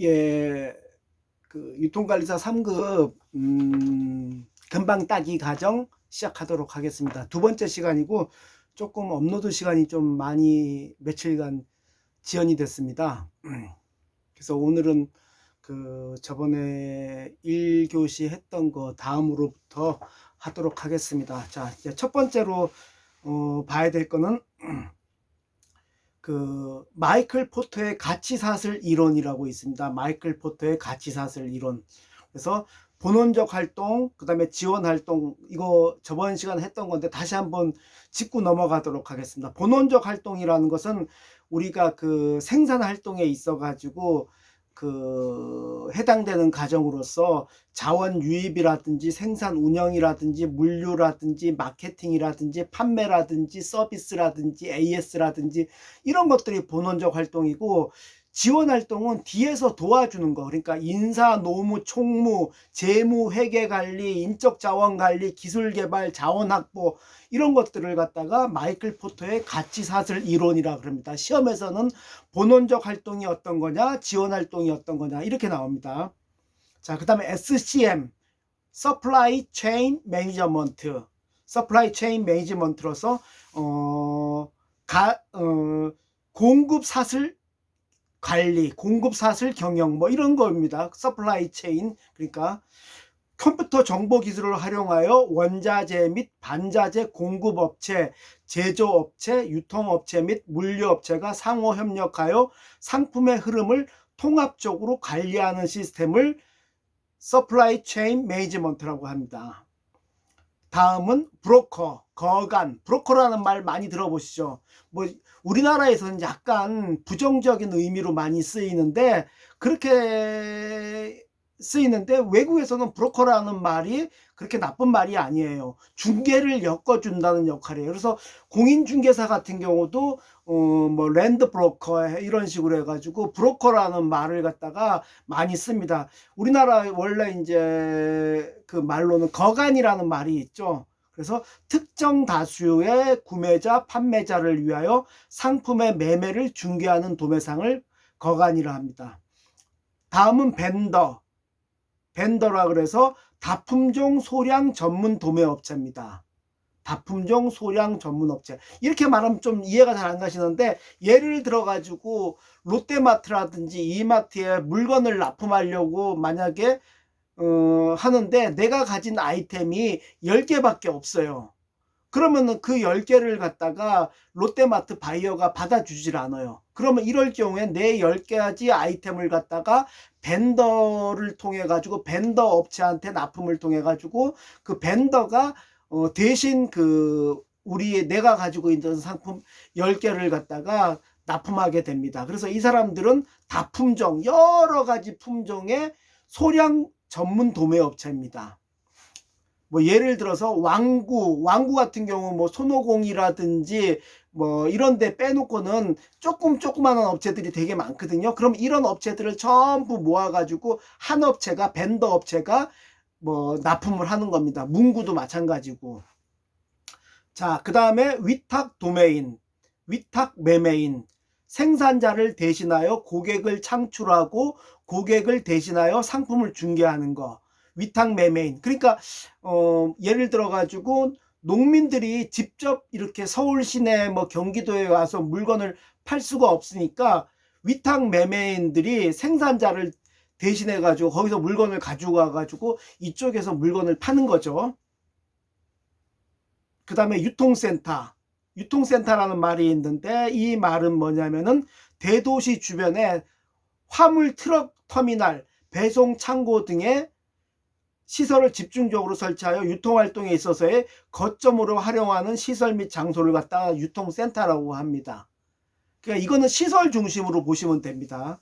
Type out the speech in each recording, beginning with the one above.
예, 그 유통관리사 3급 금방 따기 과정 시작하도록 하겠습니다. 두 번째 시간이고 조금 업로드 시간이 좀 많이 며칠간 지연이 됐습니다. 그래서 오늘은 그 저번에 1교시 했던 거 다음으로부터 하도록 하겠습니다. 자, 이제 첫 번째로 봐야 될 거는 그 마이클 포터의 가치사슬 이론이라고 있습니다. 마이클 포터의 가치사슬 이론. 그래서 본원적 활동, 그 다음에 지원 활동, 이거 저번 시간에 했던 건데 다시 한번 짚고 넘어가도록 하겠습니다. 본원적 활동이라는 것은 우리가 그 생산 활동에 있어 가지고 그 해당되는 과정으로서 자원 유입이라든지 생산 운영이라든지 물류라든지 마케팅이라든지 판매라든지 서비스라든지 AS라든지 이런 것들이 본원적 활동이고, 지원 활동은 뒤에서 도와주는 거, 그러니까 인사, 노무, 총무, 재무, 회계 관리, 인적 자원 관리, 기술 개발, 자원 확보, 이런 것들을 갖다가 마이클 포터의 가치사슬 이론이라 그럽니다. 시험에서는 본원적 활동이 어떤 거냐, 지원 활동이 어떤 거냐, 이렇게 나옵니다. 자, 그 다음에 SCM, Supply Chain Management, Supply Chain Management로서 공급 사슬 관리, 공급 사슬 경영, 뭐 이런 겁니다. 서플라이 체인, 그러니까 컴퓨터 정보 기술을 활용하여 원자재 및 반자재 공급업체, 제조업체, 유통업체 및 물류업체가 상호 협력하여 상품의 흐름을 통합적으로 관리하는 시스템을 서플라이 체인 매니지먼트라고 합니다. 다음은 브로커, 거간. 브로커라는 말 많이 들어보시죠? 뭐 우리나라에서는 약간 부정적인 의미로 많이 쓰이는데, 그렇게 쓰이는데 외국에서는 브로커라는 말이 그렇게 나쁜 말이 아니에요. 중개를 엮어준다는 역할이에요. 그래서 공인중개사 같은 경우도 뭐 랜드 브로커 이런 식으로 해가지고 브로커라는 말을 갖다가 많이 씁니다. 우리나라 원래 이제 그 말로는 거간이라는 말이 있죠. 그래서 특정 다수의 구매자, 판매자를 위하여 상품의 매매를 중개하는 도매상을 거간이라 합니다. 다음은 벤더. 벤더라 그래서 다품종 소량 전문 도매업체입니다. 다품종 소량 전문업체. 이렇게 말하면 좀 이해가 잘 안 가시는데, 예를 들어 가지고 롯데마트라든지 이마트에 물건을 납품하려고 만약에 하는데 내가 가진 아이템이 10개밖에 없어요. 그러면은 그 10개를 갖다가 롯데마트 바이어가 받아주질 않아요. 그러면 이럴 경우에 내 10가지 아이템을 갖다가 벤더를 통해 가지고, 벤더 업체한테 납품을 통해 가지고 그 벤더가 대신 그 내가 가지고 있는 상품 10개를 갖다가 납품하게 됩니다. 그래서 이 사람들은 다품종, 여러 가지 품종의 소량 전문 도매업체입니다. 뭐 예를 들어서 왕구 같은 경우 뭐 손오공이라든지 뭐 이런 데 빼놓고는 조그만한 업체들이 되게 많거든요. 그럼 이런 업체들을 전부 모아가지고 한 업체가, 벤더 업체가 뭐 납품을 하는 겁니다. 문구도 마찬가지고. 자, 그 다음에 위탁 도메인, 위탁 매매인. 생산자를 대신하여 고객을 창출하고 고객을 대신하여 상품을 중개하는 거, 위탁 매매인. 그러니까 예를 들어 가지고 농민들이 직접 이렇게 서울 시내 뭐 경기도에 와서 물건을 팔 수가 없으니까 위탁 매매인들이 생산자를 대신해 가지고 거기서 물건을 가져가 가지고 이쪽에서 물건을 파는 거죠. 그 다음에 유통센터. 유통센터라는 말이 있는데, 이 말은 뭐냐면은 대도시 주변에 화물 트럭 터미널, 배송 창고 등의 시설을 집중적으로 설치하여 유통활동에 있어서의 거점으로 활용하는 시설 및 장소를 갖다가 유통센터라고 합니다. 그러니까 이거는 시설 중심으로 보시면 됩니다.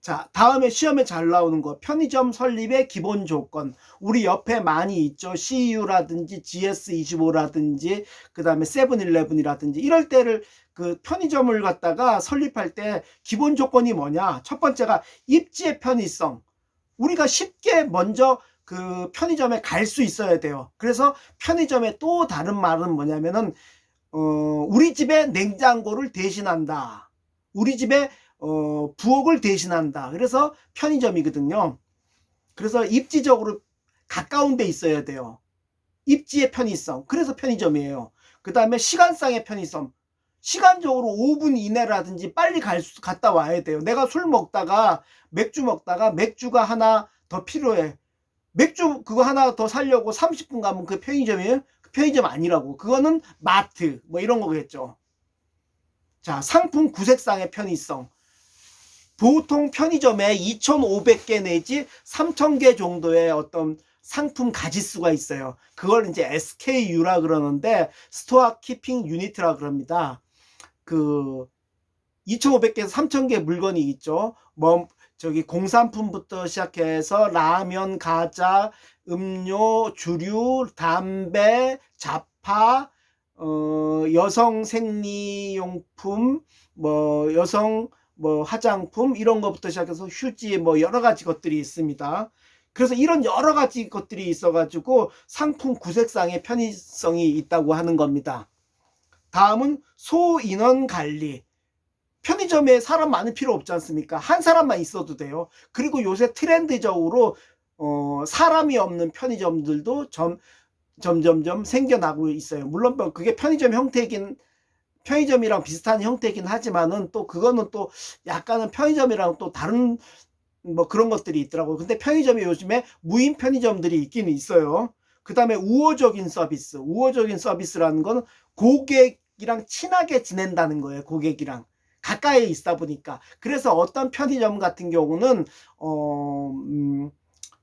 자, 다음에 시험에 잘 나오는 거, 편의점 설립의 기본 조건. 우리 옆에 많이 있죠. CU라든지 GS25라든지 그 다음에 세븐일레븐이라든지 이럴 때를 그 편의점을 갖다가 설립할 때 기본 조건이 뭐냐? 첫 번째가 입지의 편의성. 우리가 쉽게 먼저 그 편의점에 갈 수 있어야 돼요. 그래서 편의점의 또 다른 말은 뭐냐면은 우리 집에 냉장고를 대신한다. 우리 집에 부엌을 대신한다. 그래서 편의점이거든요. 그래서 입지적으로 가까운 데 있어야 돼요. 입지의 편의성. 그래서 편의점이에요. 그 다음에 시간상의 편의성. 시간적으로 5분 이내라든지 빨리 갔다 와야 돼요. 내가 술 먹다가 맥주 먹다가 맥주가 하나 더 필요해. 맥주 그거 하나 더 사려고 30분 가면 그 편의점이에요? 그 편의점 아니라고. 그거는 마트 뭐 이런 거겠죠. 자, 상품 구색상의 편의성. 보통 편의점에 2,500개 내지 3,000개 정도의 어떤 상품 가짓수가 있어요. 그걸 이제 SKU라 그러는데 스토어 키핑 유니트라 그럽니다. 그 2,500개에서 3,000개 물건이 있죠. 뭐 저기 공산품부터 시작해서 라면, 과자, 음료, 주류, 담배, 잡화, 여성 생리용품, 뭐 여성 뭐 화장품 이런 것부터 시작해서 휴지 뭐 여러 가지 것들이 있습니다. 그래서 이런 여러 가지 것들이 있어가지고 상품 구색상의 편의성이 있다고 하는 겁니다. 다음은 소인원 관리. 편의점에 사람 많은 필요 없지 않습니까? 한 사람만 있어도 돼요. 그리고 요새 트렌드적으로 사람이 없는 편의점들도 점점점 생겨나고 있어요. 물론 그게 편의점이랑 비슷한 형태이긴 하지만은 또 그거는 또 약간은 편의점이랑 또 다른 뭐 그런 것들이 있더라고요. 근데 편의점이 요즘에 무인 편의점들이 있긴 있어요. 그 다음에 우호적인 서비스. 우호적인 서비스라는 건 고객이랑 친하게 지낸다는 거예요. 고객이랑. 가까이에 있다 보니까. 그래서 어떤 편의점 같은 경우는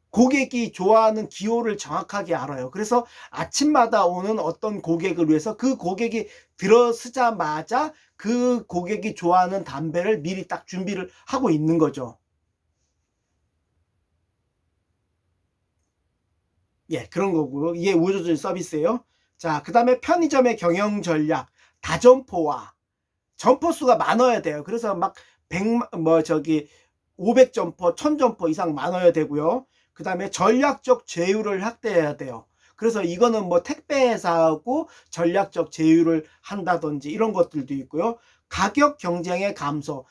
고객이 좋아하는 기호를 정확하게 알아요. 그래서 아침마다 오는 어떤 고객을 위해서 그 고객이 들어서자마자 그 고객이 좋아하는 담배를 미리 딱 준비를 하고 있는 거죠. 예, 그런 거고요. 이게 우호적인 서비스예요. 자, 그 다음에 편의점의 경영 전략, 다점포화. 점포 수가 많아야 돼요. 그래서 막 500점포, 1000점포 이상 많아야 되고요. 그 다음에 전략적 제휴를 확대해야 돼요. 그래서 이거는 뭐 택배 회사하고 전략적 제휴를 한다든지 이런 것들도 있고요. 가격 경쟁의 감소.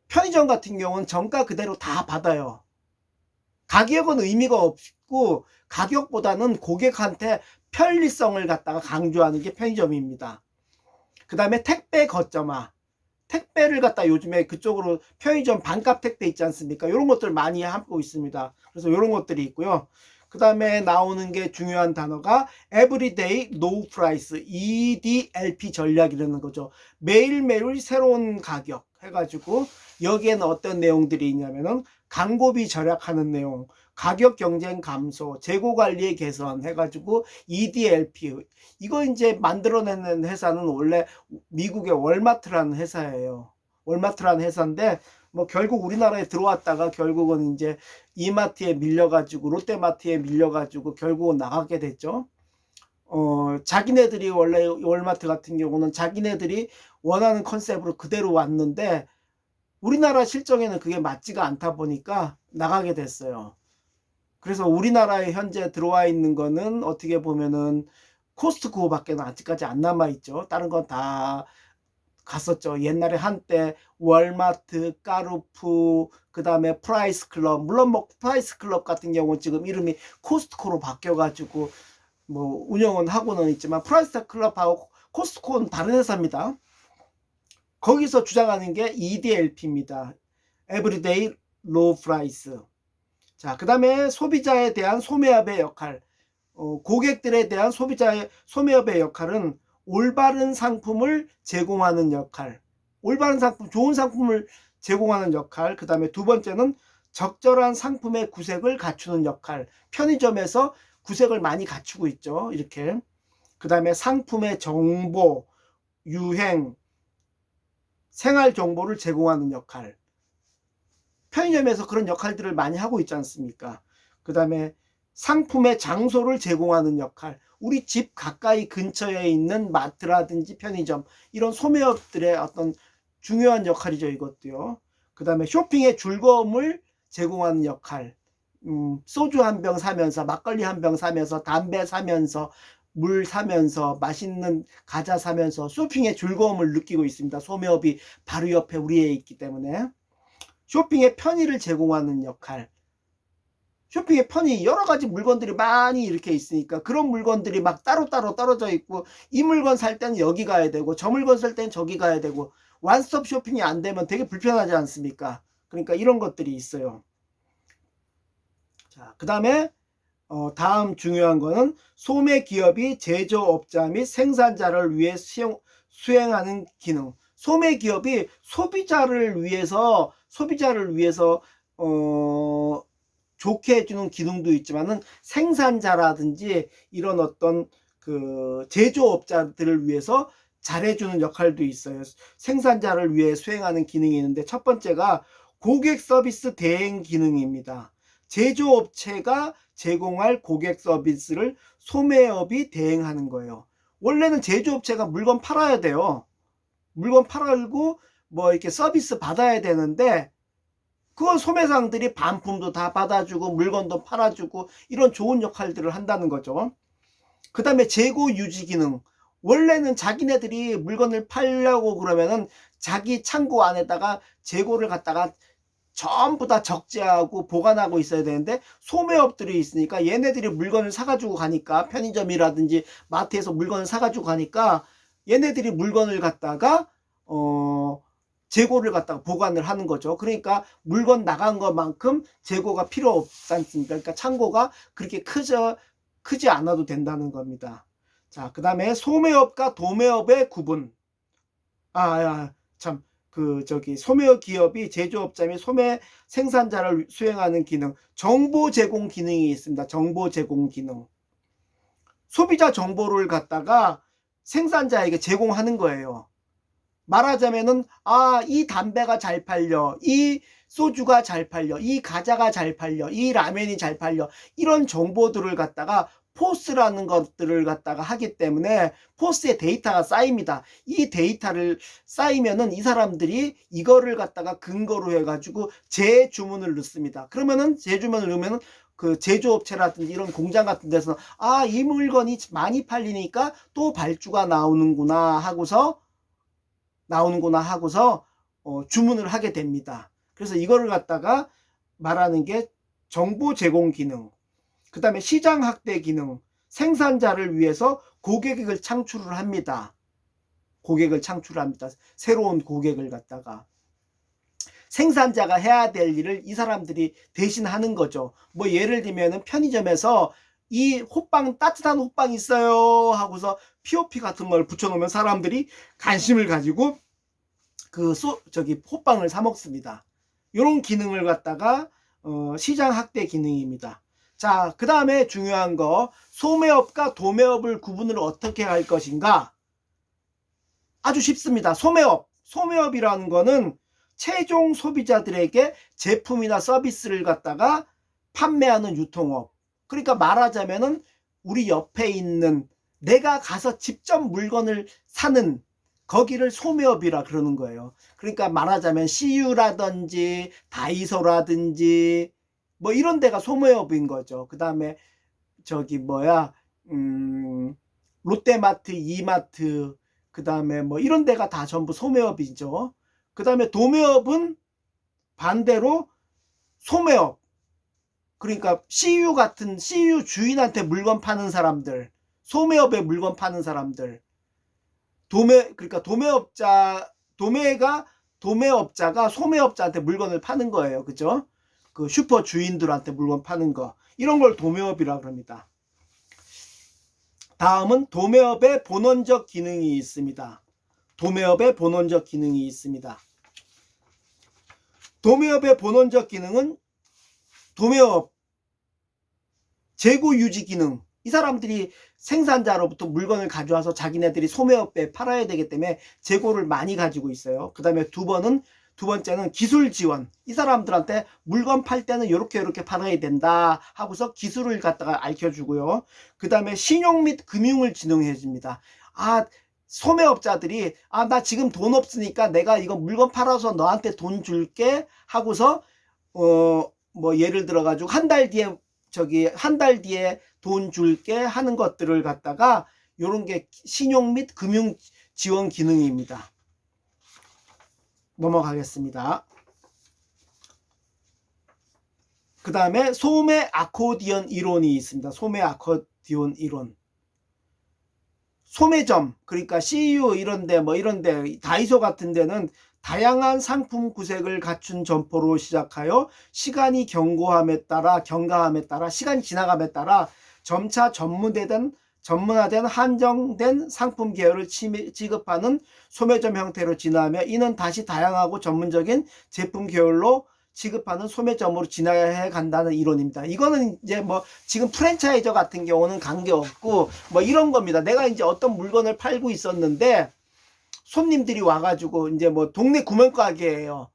편의점 같은 경우는 정가 그대로 다 받아요. 가격은 의미가 없고 가격보다는 고객한테 편리성을 갖다가 강조하는 게 편의점입니다. 그 다음에 택배 거점화. 택배를 갖다 요즘에 그쪽으로 편의점 반값 택배 있지 않습니까? 이런 것들 많이 하고 있습니다. 그래서 이런 것들이 있고요. 그 다음에 나오는 게 중요한 단어가 Everyday Low Price, EDLP 전략이라는 거죠. 매일매일 새로운 가격 해가지고 여기에는 어떤 내용들이 있냐면은 광고비 절약하는 내용, 가격 경쟁 감소, 재고 관리의 개선 해가지고 EDLP. 이거 이제 만들어내는 회사는 원래 미국의 월마트라는 회사예요. 월마트라는 회사인데 뭐 결국 우리나라에 들어왔다가 결국은 이제 이마트에 밀려가지고 롯데마트에 밀려가지고 결국은 나가게 됐죠. 자기네들이 원래 월마트 같은 경우는 자기네들이 원하는 컨셉으로 그대로 왔는데 우리나라 실정에는 그게 맞지가 않다 보니까 나가게 됐어요. 그래서 우리나라에 현재 들어와 있는 거는 어떻게 보면은 코스트코밖에 아직까지 안 남아 있죠. 다른 건 다 갔었죠. 옛날에 한때 월마트, 까르푸, 그 다음에 프라이스 클럽. 물론 뭐 프라이스 클럽 같은 경우는 지금 이름이 코스트코로 바뀌어가지고 뭐 운영은 하고는 있지만 프라이스 클럽하고 코스트코는 다른 회사입니다. 거기서 주장하는 게 EDLP입니다. Everyday Low Price. 자, 그 다음에 소비자에 대한 소매업의 역할. 고객들에 대한 소매업의 역할은 올바른 상품을 제공하는 역할. 올바른 상품, 좋은 상품을 제공하는 역할. 그 다음에 두 번째는 적절한 상품의 구색을 갖추는 역할. 편의점에서 구색을 많이 갖추고 있죠. 이렇게. 그 다음에 상품의 정보, 유행, 생활 정보를 제공하는 역할. 편의점에서 그런 역할들을 많이 하고 있지 않습니까? 그 다음에 상품의 장소를 제공하는 역할. 우리 집 가까이 근처에 있는 마트라든지 편의점, 이런 소매업들의 어떤 중요한 역할이죠, 이것도요. 그 다음에 쇼핑의 즐거움을 제공하는 역할. 소주 한 병 사면서, 막걸리 한 병 사면서, 담배 사면서, 물 사면서, 맛있는 과자 사면서 쇼핑의 즐거움을 느끼고 있습니다. 소매업이 바로 옆에 우리에 있기 때문에. 쇼핑의 편의를 제공하는 역할. 쇼핑의 편의, 여러 가지 물건들이 많이 이렇게 있으니까 그런 물건들이 막 따로따로 떨어져 있고, 이 물건 살 때는 여기 가야 되고 저 물건 살 때는 저기 가야 되고, 원스톱 쇼핑이 안 되면 되게 불편하지 않습니까? 그러니까 이런 것들이 있어요. 자, 그 다음에 다음 중요한 거는 소매 기업이 제조업자 및 생산자를 위해 수행하는 기능. 소매 기업이 소비자를 위해서 좋게 해주는 기능도 있지만은, 생산자라든지 이런 어떤 그 제조업자들을 위해서 잘해주는 역할도 있어요. 생산자를 위해 수행하는 기능이 있는데, 첫 번째가 고객 서비스 대행 기능입니다. 제조업체가 제공할 고객 서비스를 소매업이 대행하는 거예요. 원래는 제조업체가 물건 팔아야 돼요. 물건 팔고 뭐 이렇게 서비스 받아야 되는데, 그건 소매상들이 반품도 다 받아주고 물건도 팔아주고 이런 좋은 역할들을 한다는 거죠. 그 다음에 재고 유지 기능. 원래는 자기네들이 물건을 팔려고 그러면은 자기 창고 안에다가 재고를 갖다가 전부 다 적재하고 보관하고 있어야 되는데, 소매업들이 있으니까 얘네들이 물건을 사가지고 가니까, 편의점이라든지 마트에서 물건을 사가지고 가니까 얘네들이 물건을 갖다가 재고를 갖다가 보관을 하는 거죠. 그러니까 물건 나간 것만큼 재고가 필요 없지 않습니까? 그러니까 창고가 그렇게 크지 않아도 된다는 겁니다. 자, 그 다음에 소매업과 도매업의 구분. 참, 소매 기업이 제조업자 및 소매 생산자를 수행하는 기능, 정보 제공 기능이 있습니다. 정보 제공 기능. 소비자 정보를 갖다가 생산자에게 제공하는 거예요. 말하자면은, 이 담배가 잘 팔려, 이 소주가 잘 팔려, 이 과자가 잘 팔려, 이 라면이 잘 팔려, 이런 정보들을 갖다가 포스라는 것들을 갖다가 하기 때문에 포스에 데이터가 쌓입니다. 이 데이터를 쌓이면은 이 사람들이 이거를 갖다가 근거로 해가지고 재주문을 넣습니다. 그러면은 재주문을 넣으면은 그 제조업체라든지 이런 공장 같은 데서 이 물건이 많이 팔리니까 또 발주가 나오는구나 하고서 주문을 하게 됩니다. 그래서 이거를 갖다가 말하는 게 정보 제공 기능, 그 다음에 시장 확대 기능, 생산자를 위해서 고객을 창출을 합니다. 새로운 고객을 갖다가. 생산자가 해야 될 일을 이 사람들이 대신 하는 거죠. 뭐 예를 들면은 편의점에서 이 따뜻한 호빵 있어요 하고서 POP 같은 걸 붙여놓으면 사람들이 관심을 가지고 호빵을 사 먹습니다. 이런 기능을 갖다가 시장 확대 기능입니다. 자, 그 다음에 중요한 거, 소매업과 도매업을 구분을 어떻게 할 것인가? 아주 쉽습니다. 소매업이라는 거는 최종 소비자들에게 제품이나 서비스를 갖다가 판매하는 유통업. 그러니까 말하자면은 우리 옆에 있는, 내가 가서 직접 물건을 사는 거기를 소매업이라 그러는 거예요. 그러니까 말하자면 CU라든지 다이소라든지 뭐 이런 데가 소매업인 거죠. 그 다음에 롯데마트, 이마트, 그 다음에 뭐 이런 데가 다 전부 소매업이죠. 그 다음에 도매업은 반대로 소매업. 그러니까 CU 주인한테 물건 파는 사람들, 소매업에 물건 파는 사람들. 그러니까 도매업자가 소매업자한테 물건을 파는 거예요. 그죠? 그 슈퍼 주인들한테 물건 파는 거. 이런 걸 도매업이라고 합니다. 다음은 도매업의 본원적 기능이 있습니다. 도매업의 본원적 기능은 도매업 재고 유지 기능. 이 사람들이 생산자로부터 물건을 가져와서 자기네들이 소매업에 팔아야 되기 때문에 재고를 많이 가지고 있어요. 그 다음에 두 번째는 기술 지원. 이 사람들한테 물건 팔 때는 이렇게 팔아야 된다 하고서 기술을 갖다가 알려주고요. 그 다음에 신용 및 금융을 진흥해 줍니다. 소매업자들이 나 지금 돈 없으니까 내가 이거 물건 팔아서 너한테 돈 줄게 하고서 뭐 예를 들어 가지고 한 달 뒤에 돈 줄게 하는 것들을 갖다가 요런 게 신용 및 금융 지원 기능입니다. 넘어가겠습니다. 그 다음에 소매 아코디언 이론이 있습니다. 소매 아코디언 이론. 소매점, 그러니까 CU 이런데 뭐 이런데 다이소 같은 데는 다양한 상품 구색을 갖춘 점포로 시작하여 시간이 경과함에 따라 시간이 지나감에 따라 점차 전문화된 한정된 상품 계열을 취급하는 소매점 형태로 진화하며 이는 다시 다양하고 전문적인 제품 계열로 취급하는 소매점으로 진화해 간다는 이론입니다. 이거는 이제 뭐 지금 프랜차이저 같은 경우는 관계없고 뭐 이런 겁니다. 내가 이제 어떤 물건을 팔고 있었는데 손님들이 와가지고 이제 뭐 동네 구멍가게예요.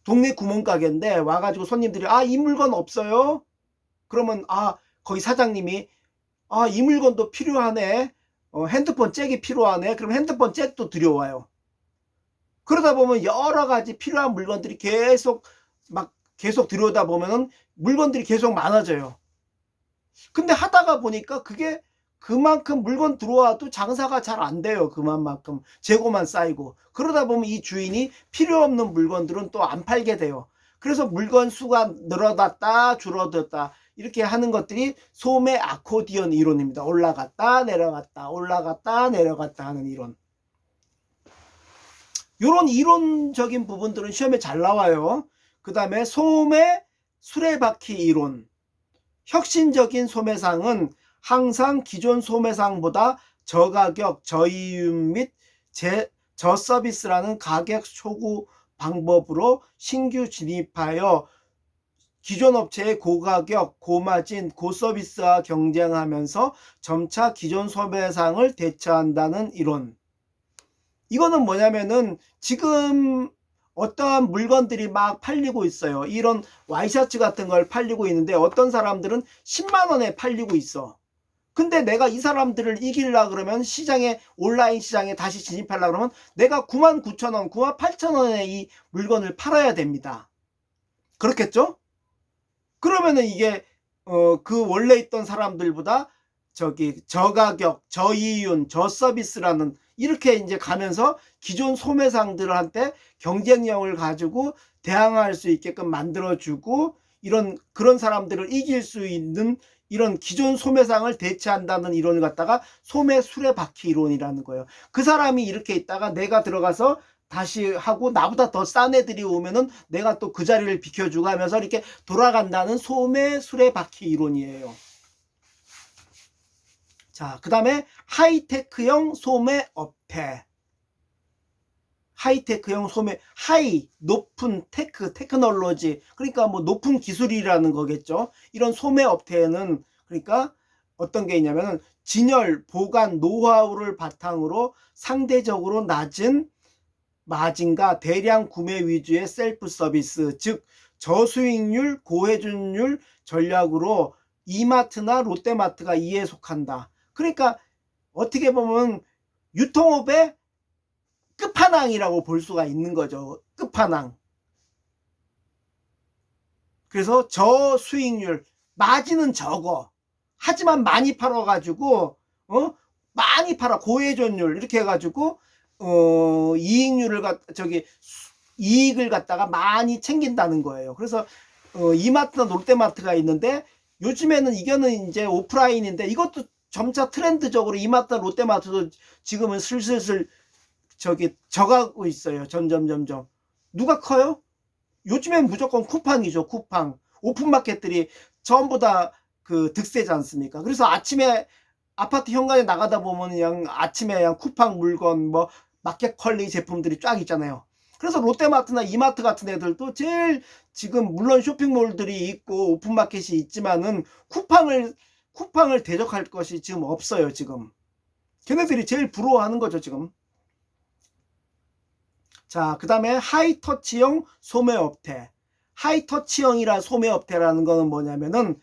동네 구멍가게인데 와가지고 손님들이 이 물건 없어요? 그러면 거기 사장님이 이 물건도 필요하네. 핸드폰 잭이 필요하네. 그럼 핸드폰 잭도 들여와요. 그러다 보면 여러 가지 필요한 물건들이 계속 들여오다 보면은 물건들이 계속 많아져요. 근데 하다가 보니까 그게 그만큼 물건 들어와도 장사가 잘 안 돼요. 그만큼 재고만 쌓이고. 그러다 보면 이 주인이 필요 없는 물건들은 또 안 팔게 돼요. 그래서 물건 수가 늘어났다 줄어들었다 이렇게 하는 것들이 소매 아코디언 이론입니다. 올라갔다 내려갔다 올라갔다 내려갔다 하는 이론. 이런 이론적인 부분들은 시험에 잘 나와요. 그 다음에 소매 수레바퀴 이론. 혁신적인 소매상은 항상 기존 소매상보다 저가격, 저이윤 및 저서비스라는 가격 초구 방법으로 신규 진입하여 기존 업체의 고가격, 고마진, 고서비스와 경쟁하면서 점차 기존 소매상을 대처한다는 이론. 이거는 뭐냐면은 지금 어떠한 물건들이 막 팔리고 있어요. 이런 와이셔츠 같은 걸 팔리고 있는데 어떤 사람들은 10만 원에 팔리고 있어. 근데 내가 이 사람들을 이기려고 그러면 온라인 시장에 다시 진입하려고 그러면 내가 99,000원, 98,000원에 이 물건을 팔아야 됩니다. 그렇겠죠? 그러면은 이게 그 원래 있던 사람들보다 저가격, 저이윤, 저서비스라는 이렇게 이제 가면서 기존 소매상들한테 경쟁력을 가지고 대항할 수 있게끔 만들어주고 그런 사람들을 이길 수 있는 이런 기존 소매상을 대체한다는 이론을 갖다가 소매 수레바퀴 이론이라는 거예요. 그 사람이 이렇게 있다가 내가 들어가서 다시 하고 나보다 더 싼 애들이 오면은 내가 또 그 자리를 비켜주고 하면서 이렇게 돌아간다는 소매 수레바퀴 이론이에요. 자, 그 다음에 하이테크형 소매 업태. 하이테크형 소매, 높은 테크놀로지, 그러니까 뭐 높은 기술이라는 거겠죠. 이런 소매 업태에는 그러니까 어떤 게 있냐면은 진열, 보관, 노하우를 바탕으로 상대적으로 낮은 마진과 대량 구매 위주의 셀프 서비스, 즉 저수익률, 고회전율 전략으로 이마트나 롯데마트가 이에 속한다. 그러니까 어떻게 보면 유통업의 끝판왕이라고 볼 수가 있는 거죠. 끝판왕. 그래서 저수익률, 마진은 적어. 하지만 많이 팔아가지고 많이 팔아. 고회전율 이렇게 해가지고 이익을 갖다가 많이 챙긴다는 거예요. 그래서 이마트나 롯데마트가 있는데 요즘에는 이거는 이제 오프라인인데 이것도 점차 트렌드적으로 이마트나 롯데마트도 지금은 슬슬 져가고 있어요. 점점. 누가 커요? 요즘엔 무조건 쿠팡이죠. 쿠팡. 오픈마켓들이 전부 다 그 득세지 않습니까? 그래서 아침에 아파트 현관에 나가다 보면 그냥 아침에 그냥 쿠팡 물건 뭐 마켓컬리 제품들이 쫙 있잖아요. 그래서 롯데마트나 이마트 같은 애들도 제일 지금 물론 쇼핑몰들이 있고 오픈마켓이 있지만은 쿠팡을 대적할 것이 지금 없어요. 지금 걔네들이 제일 부러워하는 거죠. 지금. 자, 그 다음에 하이터치형 소매업태. 하이터치형이라 소매업태라는 거는 뭐냐면은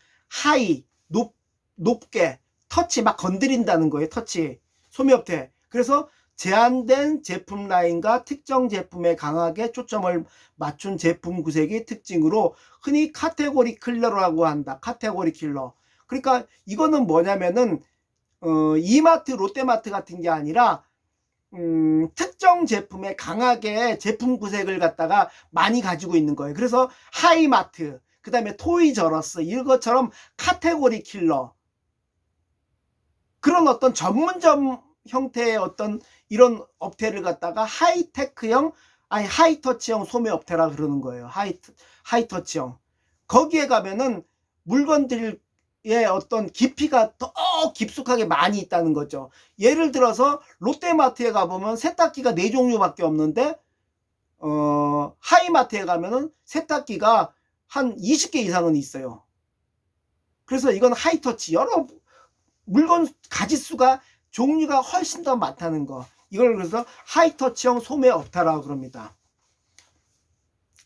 높게 터치 막 건드린다는 거예요. 터치 소매업태. 그래서 제한된 제품 라인과 특정 제품에 강하게 초점을 맞춘 제품 구색이 특징으로 흔히 카테고리 킬러라고 한다. 카테고리 킬러. 그러니까 이거는 뭐냐면은 이마트, 롯데마트 같은 게 아니라 특정 제품에 강하게 제품 구색을 갖다가 많이 가지고 있는 거예요. 그래서 하이마트, 그 다음에 토이저러스 이것처럼 카테고리 킬러, 그런 어떤 전문점 형태의 어떤 이런 업태를 갖다가 하이테크형, 아니 하이터치형 소매 업태라 그러는 거예요. 하이터치형. 거기에 가면은 물건들의 어떤 깊이가 더 깊숙하게 많이 있다는 거죠. 예를 들어서 롯데마트에 가보면 세탁기가 4종류밖에 없는데 하이마트에 가면은 세탁기가 한 20개 이상은 있어요. 그래서 이건 하이터치, 여러 물건 가짓수가 종류가 훨씬 더 많다는 거, 이걸 그래서 하이터치형 소매 업태라고 그럽니다.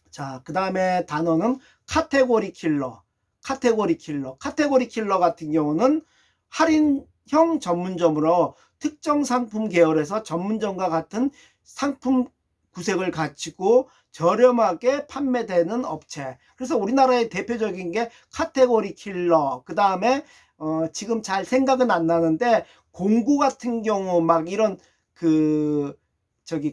자, 그 다음에 단어는 카테고리 킬러. 카테고리 킬러 같은 경우는 할인형 전문점으로 특정 상품 계열에서 전문점과 같은 상품 구색을 갖추고 저렴하게 판매되는 업체. 그래서 우리나라의 대표적인 게 카테고리 킬러. 그 다음에 지금 잘 생각은 안 나는데 공구 같은 경우 막 이런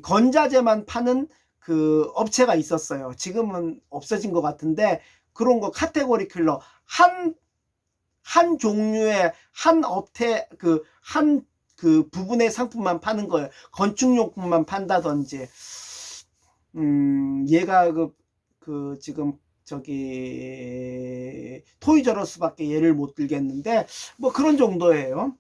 건자재만 파는 그 업체가 있었어요. 지금은 없어진 것 같은데 그런 거 카테고리 킬러, 한 종류의 한 업체 그 부분의 상품만 파는 거예요. 건축용품만 판다든지. 얘가 지금 토이저러스밖에 예를 못 들겠는데 뭐 그런 정도예요.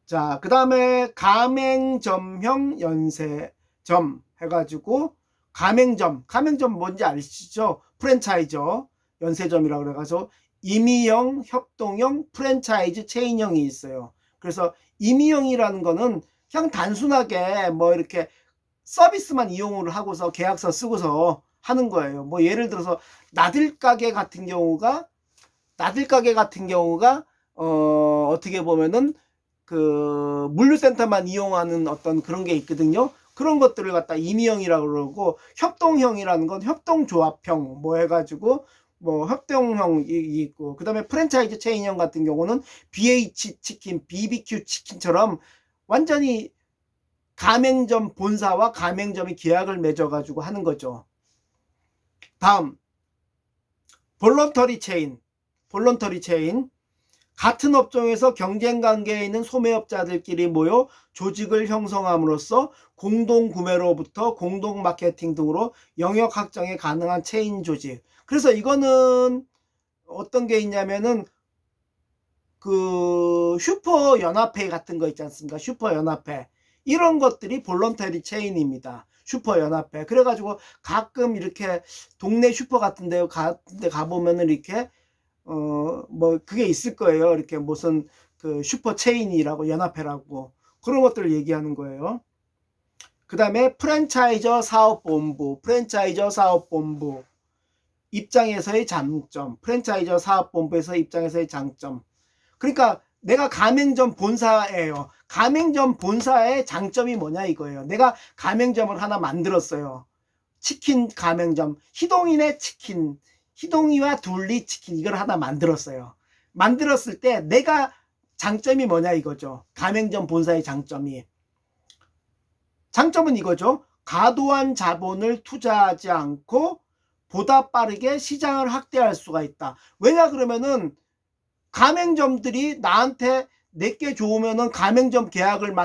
자, 그 다음에 가맹점형 연세점 해가지고 가맹점 뭔지 아시죠? 프랜차이저 연세점이라고 그래가지고 임의형, 협동형, 프랜차이즈 체인형이 있어요. 그래서 임의형이라는 거는 그냥 단순하게 뭐 이렇게 서비스만 이용을 하고서 계약서 쓰고서 하는 거예요. 뭐 예를 들어서 나들가게 같은 경우가 어떻게 보면은 그 물류센터만 이용하는 어떤 그런 게 있거든요. 그런 것들을 갖다 임의형이라고 그러고, 협동형이라는 건 협동조합형 뭐 해가지고 뭐 협동형이 있고, 그 다음에 프랜차이즈 체인형 같은 경우는 BH 치킨, BBQ 치킨처럼 완전히 가맹점 본사와 가맹점이 계약을 맺어가지고 하는 거죠. 다음 볼런터리 체인. 같은 업종에서 경쟁관계에 있는 소매업자들끼리 모여 조직을 형성함으로써 공동구매로부터 공동마케팅 등으로 영역 확장이 가능한 체인 조직. 그래서 이거는 어떤 게 있냐면은 그 슈퍼연합회 같은 거 있지 않습니까? 슈퍼연합회. 이런 것들이 볼런터리 체인입니다. 슈퍼연합회. 그래가지고 가끔 이렇게 동네 슈퍼 같은 데 가보면은 이렇게 뭐 그게 있을 거예요. 이렇게 무슨 그 슈퍼 체인이라고, 연합회라고, 그런 것들을 얘기하는 거예요. 그 다음에 프랜차이저 사업본부 입장에서의 장점. 프랜차이저 사업본부에서 입장에서의 장점. 그러니까 내가 가맹점 본사예요. 가맹점 본사의 장점이 뭐냐 이거예요. 내가 가맹점을 하나 만들었어요. 치킨 가맹점, 희동이네 치킨, 희동이와 둘리 치킨, 이걸 하나 만들었어요. 만들었을 때 내가 장점이 뭐냐 이거죠. 가맹점 본사의 장점은 이거죠. 과도한 자본을 투자하지 않고 보다 빠르게 시장을 확대할 수가 있다. 왜냐 그러면은 가맹점들이 나한테 내게 좋으면은 가맹점 계약을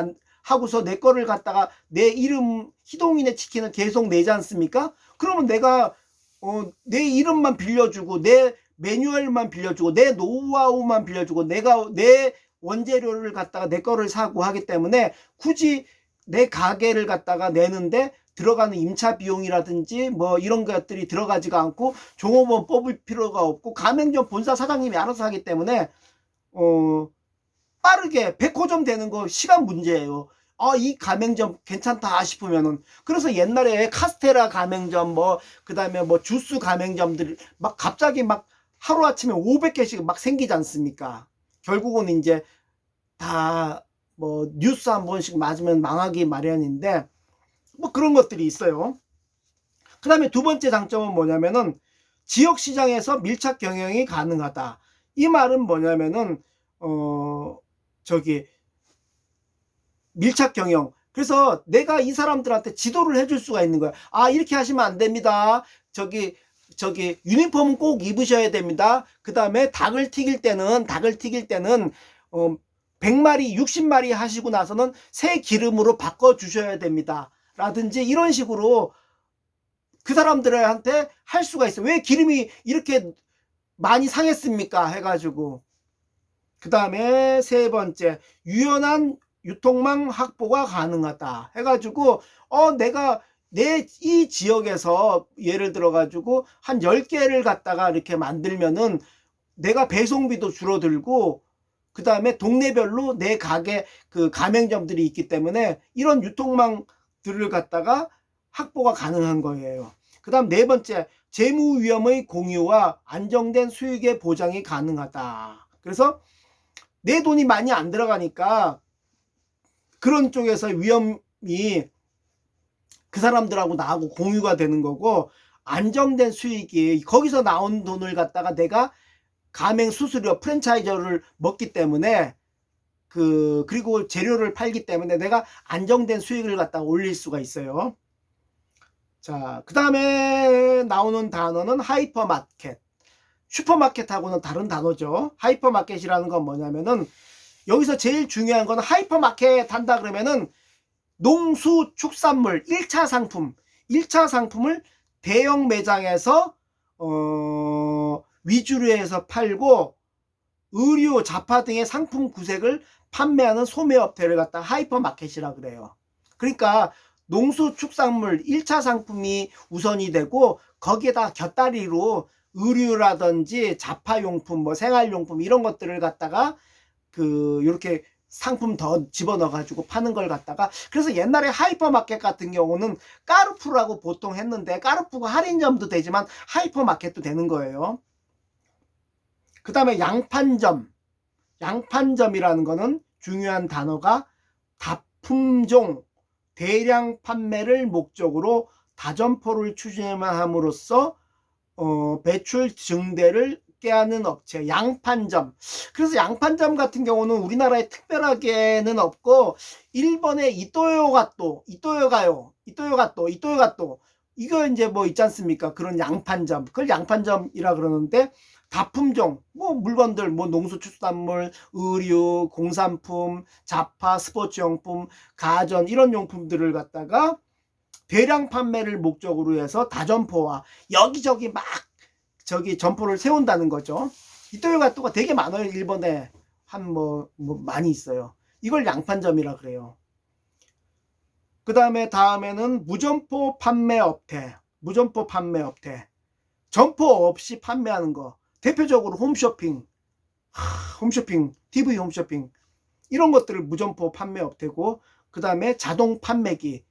하고서 내 거를 갖다가 내 이름 희동이네 치킨을 계속 내지 않습니까? 그러면 내가 내 이름만 빌려주고 내 매뉴얼만 빌려주고 내 노하우만 빌려주고 내가 내 원재료를 갖다가 내 거를 사고 하기 때문에 굳이 내 가게를 갖다가 내는데 들어가는 임차 비용이라든지 뭐 이런 것들이 들어가지가 않고 종업원 뽑을 필요가 없고 가맹점 본사 사장님이 알아서 하기 때문에 빠르게 100호점 되는 거 시간 문제예요. 이 가맹점 괜찮다 싶으면은. 그래서 옛날에 카스테라 가맹점 그 다음에 뭐 주스 가맹점들이 막 갑자기 막 하루아침에 500개씩 막 생기지 않습니까? 결국은 이제 다 뭐 뉴스 한 번씩 맞으면 망하기 마련인데 뭐 그런 것들이 있어요. 그 다음에 두 번째 장점은 뭐냐면은 지역시장에서 밀착 경영이 가능하다. 이 말은 뭐냐면은 밀착 경영. 그래서 내가 이 사람들한테 지도를 해줄 수가 있는 거야. 이렇게 하시면 안 됩니다. 저기 유니폼은 꼭 입으셔야 됩니다. 그 다음에 닭을 튀길 때는 100마리 60마리 하시고 나서는 새 기름으로 바꿔 주셔야 됩니다. 라든지 이런 식으로 그 사람들한테 할 수가 있어요. 왜 기름이 이렇게 많이 상했습니까? 해가지고. 그 다음에 세 번째, 유연한 유통망 확보가 가능하다 해가지고 내가 내 이 지역에서 예를 들어 가지고 한 10개를 갖다가 이렇게 만들면은 내가 배송비도 줄어들고, 그 다음에 동네별로 내 가게 그 가맹점들이 있기 때문에 이런 유통망들을 갖다가 확보가 가능한 거예요. 그 다음 네 번째, 재무 위험의 공유와 안정된 수익의 보장이 가능하다. 그래서 내 돈이 많이 안 들어가니까 그런 쪽에서 위험이 그 사람들하고 나하고 공유가 되는 거고, 안정된 수익이 거기서 나온 돈을 갖다가 내가 가맹 수수료 프랜차이저를 먹기 때문에 그리고 재료를 팔기 때문에 내가 안정된 수익을 갖다가 올릴 수가 있어요. 자, 그 다음에 나오는 단어는 하이퍼마켓. 슈퍼마켓하고는 다른 단어죠. 하이퍼마켓이라는 건 뭐냐면은, 여기서 제일 중요한 건 하이퍼마켓 한다 그러면은 농수축산물 1차 상품을 대형 매장에서 위주로 해서 팔고 의류, 잡화 등의 상품 구색을 판매하는 소매업체를 갖다 하이퍼마켓이라 그래요. 그러니까 농수축산물 1차 상품이 우선이 되고 거기에다 곁다리로 의류라든지 잡화용품, 뭐 생활용품 이런 것들을 갖다가 이렇게 상품 더 집어넣어 가지고 파는 걸 갖다가, 그래서 옛날에 하이퍼마켓 같은 경우는 까르푸라고 보통 했는데, 까르푸가 할인점도 되지만 하이퍼마켓도 되는 거예요. 그 다음에 양판점이라는 거는 중요한 단어가 다품종 대량 판매를 목적으로 다점포를 추진함으로써 매출 증대를 꾀하는 업체, 양판점. 그래서 양판점 같은 경우는 우리나라에 특별하게는 없고, 일본의 이토요가또 이거 이제 뭐 있지 않습니까? 그런 양판점, 그걸 양판점이라 그러는데, 다품종, 뭐 물건들, 뭐 농수축산물, 의류, 공산품, 잡화, 스포츠용품, 가전 이런 용품들을 갖다가 대량 판매를 목적으로 해서 다점포와 여기저기 막 점포를 세운다는 거죠. 이토요가또가 되게 많아요. 일본에 뭐 많이 있어요. 이걸 양판점이라 그래요. 그 다음에는 무점포 판매업체. 점포 없이 판매하는 거. 대표적으로 홈쇼핑, TV 홈쇼핑 이런 것들을 무점포 판매업체고, 그 다음에 자동 판매기.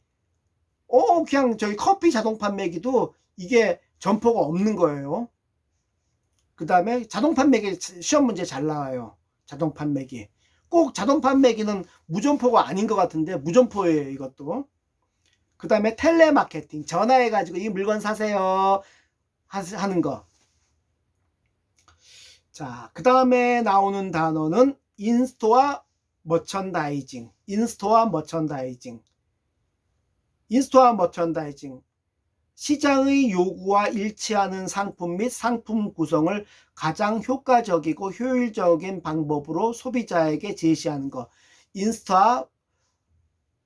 그냥 저희 커피 자동 판매기도 이게 점포가 없는 거예요. 그 다음에 자동 판매기 시험 문제 잘 나와요. 자동 판매기. 꼭 자동 판매기는 무점포가 아닌 것 같은데 무점포예요, 이것도. 그 다음에 텔레마케팅. 전화해가지고 이 물건 사세요 하는 거. 자, 그 다음에 나오는 단어는 인스토어 머천다이징. 시장의 요구와 일치하는 상품 및 상품 구성을 가장 효과적이고 효율적인 방법으로 소비자에게 제시하는 것. 인스토어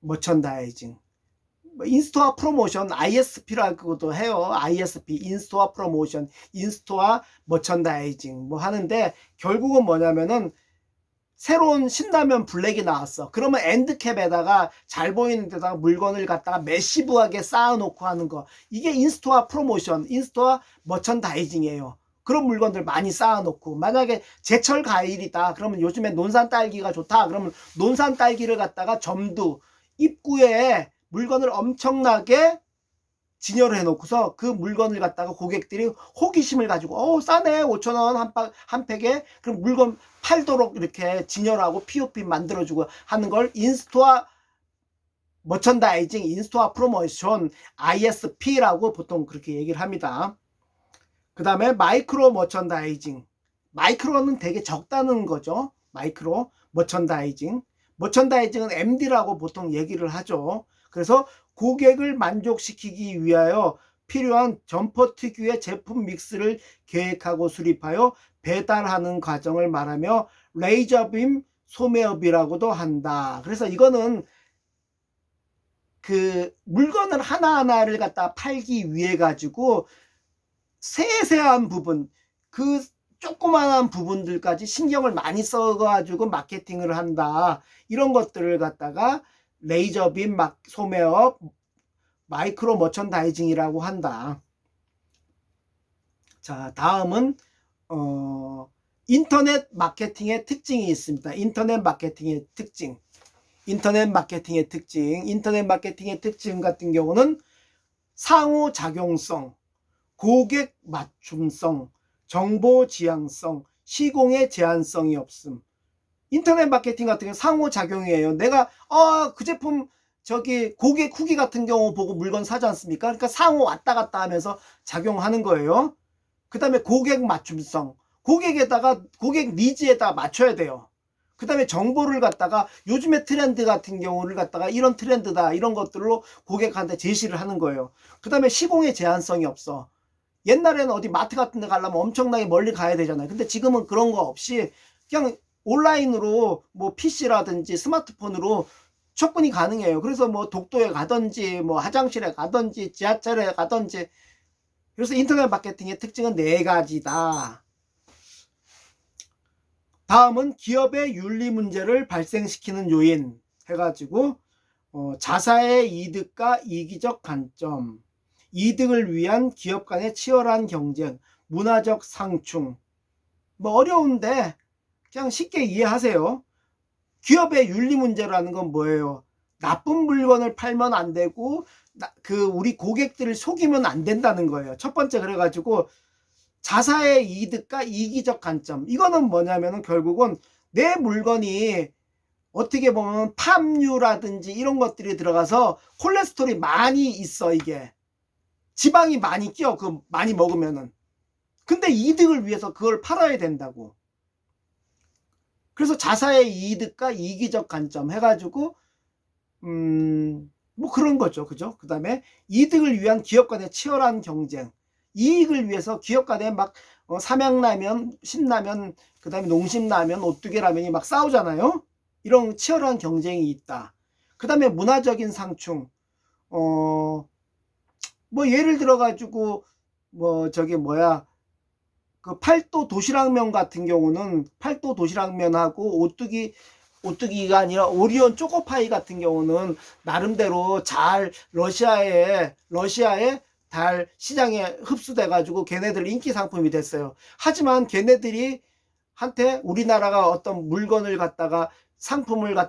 머천다이징. 인스토어 프로모션, ISP라고도 해요. ISP, 인스토어 프로모션, 인스토어 머천다이징 뭐 하는데, 결국은 뭐냐면은 새로운 신라면 블랙이 나왔어. 그러면 엔드캡에다가 잘 보이는 데다가 물건을 갖다가 매시브하게 쌓아놓고 하는 거. 이게 인스토어 프로모션, 인스토어 머천다이징이에요. 그런 물건들 많이 쌓아놓고, 만약에 제철 과일이다 그러면 요즘에 논산 딸기가 좋다 그러면 논산 딸기를 갖다가 점두 입구에 물건을 엄청나게 진열을 해놓고서 그 물건을 갖다가 고객들이 호기심을 가지고 싸네 5,000원 한 팩에, 그럼 물건 팔도록 이렇게 진열하고 POP 만들어주고 하는 걸 인스토어 머천다이징, 인스토어 프로모션, ISP라고 보통 그렇게 얘기를 합니다. 그 다음에 마이크로 머천다이징. 마이크로는 되게 적다는 거죠. 마이크로 머천다이징은 MD라고 보통 얘기를 하죠. 그래서 고객을 만족시키기 위하여 필요한 점퍼 특유의 제품 믹스를 계획하고 수립하여 배달하는 과정을 말하며 레이저빔 소매업이라고도 한다. 그래서 이거는 그 물건을 하나하나를 갖다 팔기 위해 가지고 세세한 부분, 그 조그만한 부분들까지 신경을 많이 써가지고 마케팅을 한다. 이런 것들을 갖다가 레이저빔 소매업, 마이크로 머천다이징이라고 한다. 자, 다음은 인터넷 마케팅의 특징이 있습니다. 인터넷 마케팅의 특징. 인터넷 마케팅의 특징 같은 경우는 상호작용성, 고객 맞춤성, 정보 지향성, 시공의 제한성이 없음. 인터넷 마케팅 같은 경우는 상호작용이에요. 내가 그 제품 저기 고객 후기 같은 경우 보고 물건 사지 않습니까? 그러니까 상호 왔다 갔다 하면서 작용하는 거예요. 그 다음에 고객 맞춤성, 고객 니즈에다 맞춰야 돼요. 그 다음에 정보를 갖다가 요즘의 트렌드 같은 경우를 갖다가 이런 트렌드다 이런 것들로 고객한테 제시를 하는 거예요. 그 다음에 시공의 제한성이 없어. 옛날에는 어디 마트 같은 데 가려면 엄청나게 멀리 가야 되잖아요. 근데 지금은 그런 거 없이 그냥 온라인으로 뭐 PC라든지 스마트폰으로 접근이 가능해요. 그래서 뭐 독도에 가든지 뭐 화장실에 가든지 지하철에 가든지. 그래서 인터넷 마케팅의 특징은 4가지다. 다음은 기업의 윤리 문제를 발생시키는 요인 해가지고 자사의 이득과 이기적 관점, 이득을 위한 기업 간의 치열한 경쟁, 문화적 상충. 뭐 어려운데 그냥 쉽게 이해하세요. 기업의 윤리 문제라는 건 뭐예요? 나쁜 물건을 팔면 안 되고 우리 고객들을 속이면 안 된다는 거예요. 첫 번째. 그래가지고 자사의 이득과 이기적 관점, 이거는 뭐냐면은 결국은 내 물건이 어떻게 보면 팜유라든지 이런 것들이 들어가서 콜레스테롤이 많이 있어. 이게 지방이 많이 껴, 그 많이 먹으면은. 근데 이득을 위해서 그걸 팔아야 된다고. 그래서 자사의 이득과 이기적 관점 해가지고 뭐 그런 거죠. 그죠? 그 다음에 이득을 위한 기업 간의 치열한 경쟁, 이익을 위해서 기업 간에 막 삼양라면, 신라면, 그 다음에 농심라면, 오뚜기라면이 막 싸우잖아요. 이런 치열한 경쟁이 있다. 그 다음에 문화적인 상충, 뭐 예를 들어 가지고 뭐 저기 뭐야, 그 팔도 도시락면 같은 경우는 팔도 도시락면하고 오뚜기가 아니라 오리온 초코파이 같은 경우는 나름대로 잘 러시아의 달 시장에 흡수돼 가지고 걔네들 인기 상품이 됐어요. 하지만 걔네들이 한테 우리나라가 어떤 물건을 갖다가 상품을 갖다가